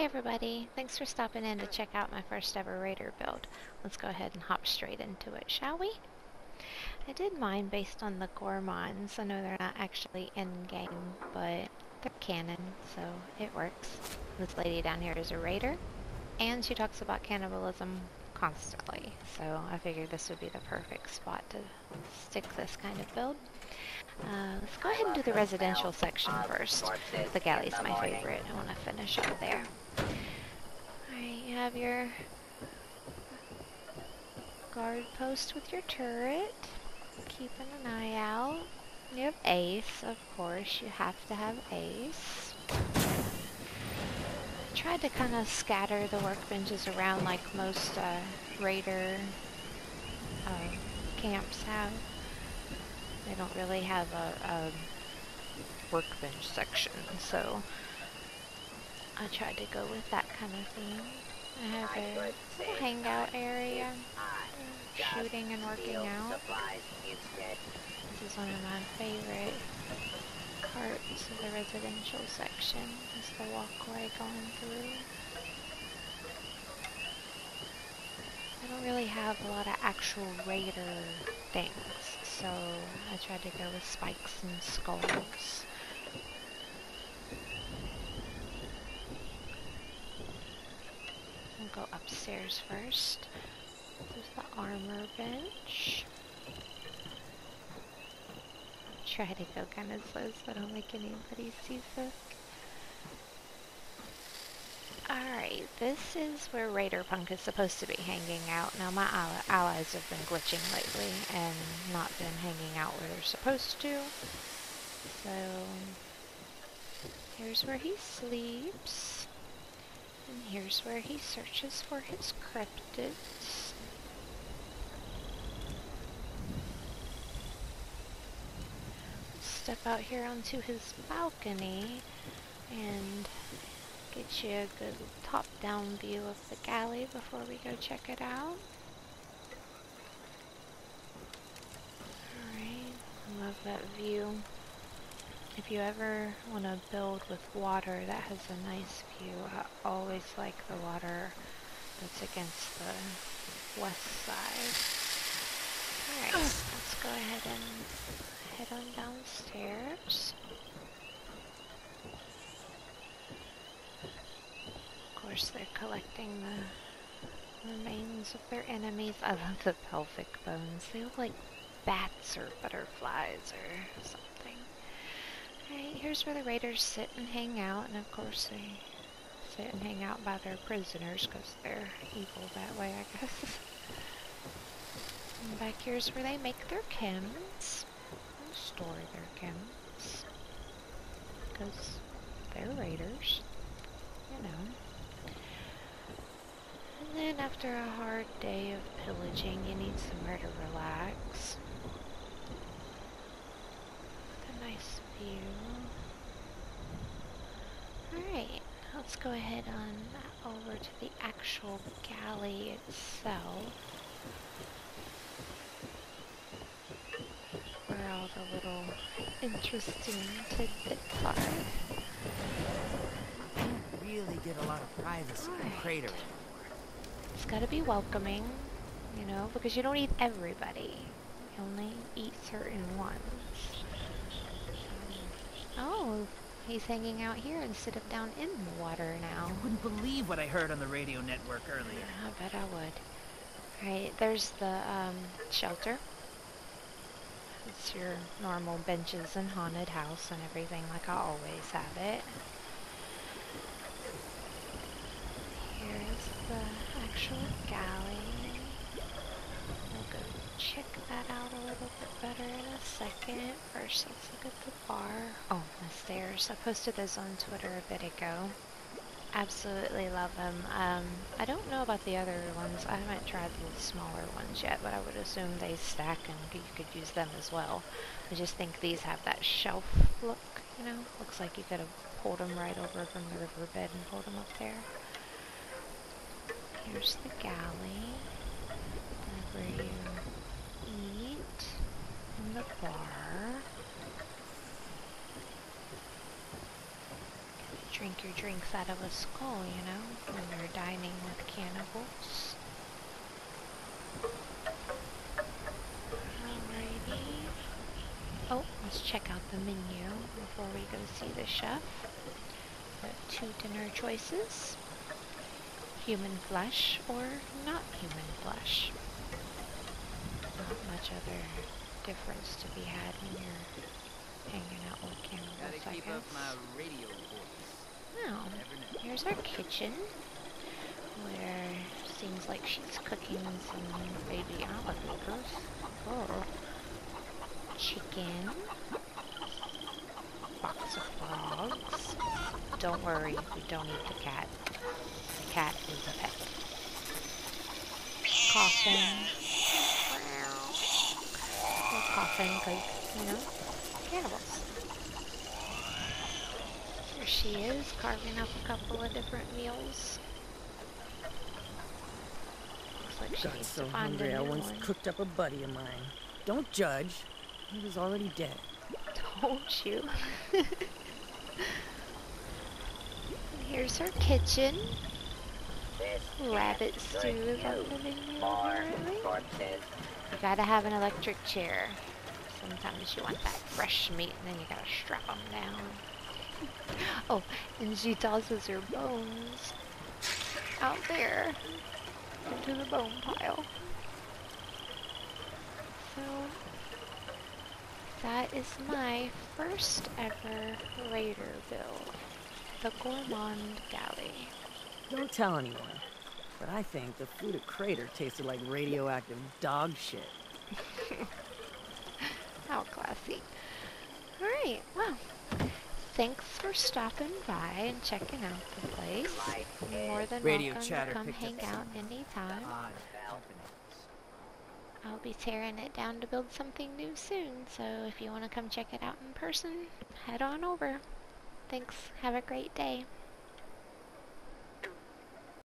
everybody, thanks for stopping in to check out my first ever raider build. Let's go ahead and hop straight into it, shall we? I did mine based on the Gourmands. I know they're not actually in-game, but they're canon, so it works. This lady down here is a raider, and she talks about cannibalism constantly, so I figured this would be the perfect spot to stick this kind of build. Let's go ahead and do the residential section first. The galley's my favorite. I want to finish up there. Alright, you have your guard post with your turret. Keeping an eye out. You have ace, of course. You have to have ace. I tried to kind of scatter the workbenches around like most raider camps have. They don't really have a workbench section, so I tried to go with that kind of theme. I have a little hangout area, shooting and working out. This is one of my favorite parts of the residential section, is the walkway going through. I don't really have a lot of actual raider things, so I tried to go with spikes and skulls. We'll go upstairs first. There's the armor bench. Try to go kind of slow so I don't make anybody seasick. Alright, this is where Raider Punk is supposed to be hanging out. Now my allies have been glitching lately and not been hanging out where they're supposed to. So, here's where he sleeps. And here's where he searches for his cryptids. Step out here onto his balcony and get you a good top-down view of the galley before we go check it out. Alright, I love that view. If you ever want to build with water that has a nice view, I always like the water that's against the west side. Alright, let's go ahead and head on downstairs. Of course, they're collecting the remains of their enemies. I love the pelvic bones. They look like bats or butterflies or something. Alright, here's where the raiders sit and hang out, and of course they sit and hang out by their prisoners because they're evil that way, I guess. And back here's where they make their chems, and store their chems, because they're raiders, you know. And then after a hard day of pillaging, you need somewhere to relax. With a nice view. Alright, let's go ahead on over to the actual galley itself. Where all the little interesting tidbits are. I don't really get a lot of privacy in the crater anymore. It's gotta be welcoming, you know, because you don't eat everybody. You only eat certain ones. Oh, he's hanging out here instead of down in the water now. You wouldn't believe what I heard on the radio network earlier. I bet I would. Alright, there's the shelter. It's your normal benches and haunted house and everything like I always have it. Here's the actual galley. We'll go check that out a little bit better in a second. First, let's look at the bar. Oh, the stairs. I posted those on Twitter a bit ago. Absolutely love them. I don't know about the other ones. I haven't tried the smaller ones yet, but I would assume they stack and you could use them as well. I just think these have that shelf look, you know? Looks like you could have pulled them right over from the riverbed and pulled them up there. Here's the galley, where you eat in the bar. drink your drinks out of a skull, you know, when you're dining with cannibals. Alrighty. Oh, let's check out the menu before we go see the chef. Got 2 dinner choices. Human flesh or not human flesh. Not much other difference to be had when you're hanging out with cannibals, Gotta I keep guess. up my radio voice. Now, here's our kitchen, where seems like she's cooking some baby alligators. Oh. Chicken. Box of frogs. Don't worry, we don't eat the cat. The cat is a pet. Coffin. We're coughing because, you know, cannibals. There she is, carving up a couple of different meals. Looks like she Got needs so to find hungry a I new once one. cooked up a buddy of mine. Don't judge. He was already dead. Don't you? And here's her kitchen. Rabbit stew is on the menu apparently. You gotta have an electric chair. Sometimes you want that fresh meat and then you gotta strap them down. Oh, and she tosses her bones out there into the bone pile. So, that is my first ever raider build. The Gourmand Galley. Don't tell anyone. But I think the food at Crater tasted like radioactive dog shit. How classy. Alright, well, thanks for stopping by and checking out the place. You're more than Radio welcome to chatter come picked hang up out some anytime. odd happenings. I'll be tearing it down to build something new soon, so if you want to come check it out in person, head on over. Thanks. Have a great day.